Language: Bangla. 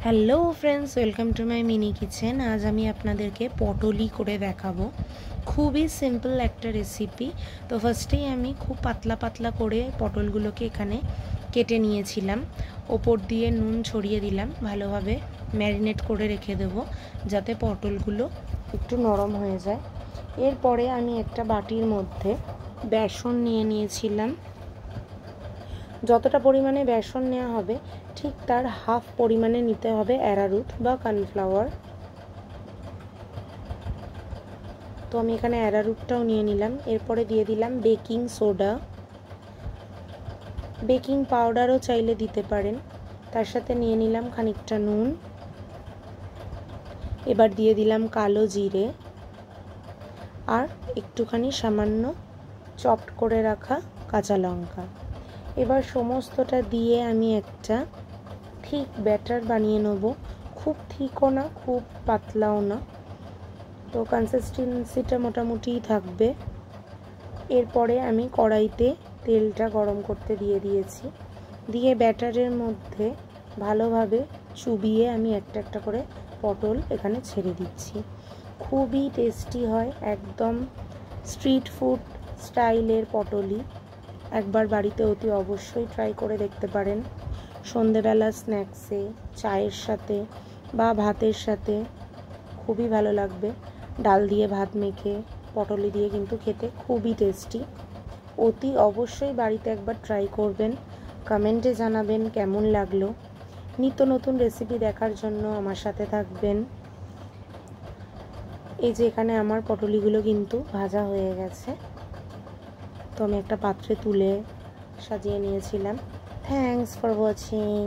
Hello friends, welcome to my mini kitchen. আজ আমি আপনাদেরকে পটলি করে দেখাবো। খুবই সিম্পল একটা রেসিপি। তো ফার্স্টেই আমি খুব পাতলা পাতলা করে পটলগুলোকে এখানে কেটে নিয়েছিলাম। ওপর দিয়ে নুন ছড়িয়ে দিলাম, ভালোভাবে ম্যারিনেট করে রেখে দেবো যাতে পটলগুলো একটু নরম হয়ে যায়। এরপরে আমি একটা বাটির মধ্যে বেসন নিয়ে নিয়েছিলাম। যতটা পরিমাণে বেসন নেওয়া হবে ঠিক তার হাফ পরিমাণে নিতে হবে অ্যারারুট বা কর্নফ্লাওয়ার। তো আমি এখানে অ্যারারুটটাও নিয়ে নিলাম। এরপরে দিয়ে দিলাম বেকিং সোডা, বেকিং পাউডারও চাইলে দিতে পারেন। তার সাথে নিয়ে নিলাম খানিকটা নুন। এবার দিয়ে দিলাম কালো জিরে আর একটুখানি সামান্য চপড করে রাখা কাঁচা লঙ্কা। এবার সমস্তটা দিয়ে আমি একটা ঠিক ব্যাটার বানিয়ে নেব। খুব থিকও না, খুব পাতলাও না, তো কনসিস্টেন্সিটা মোটামুটিই থাকবে। এরপরে আমি কড়াইতে তেলটা গরম করতে দিয়ে দিয়েছি। দিয়ে ব্যাটারের মধ্যে ভালোভাবে চুবিয়ে আমি একটা একটা করে পটল এখানে ছেড়ে দিচ্ছি। খুবই টেস্টি হয়, একদম স্ট্রিট ফুড স্টাইলের পটলি। একবার বাড়িতে অতি অবশ্যই ট্রাই করে দেখতে পারেন। সন্ধেবেলা স্ন্যাক্সে, চায়ের সাথে বা ভাতের সাথে খুবই ভালো লাগবে। ডাল দিয়ে ভাত মেখে পটলি দিয়ে কিন্তু খেতে খুবই টেস্টি। অতি অবশ্যই বাড়িতে একবার ট্রাই করবেন, কমেন্টে জানাবেন কেমন লাগলো। নিত্য নতুন রেসিপি দেখার জন্য আমার সাথে থাকবেন। এই যে এখানে আমার পটলিগুলো কিন্তু ভাজা হয়ে গেছে। তো আমি একটা পাত্রে তুলে সাজিয়ে নিয়েছিলাম। Thanks for watching.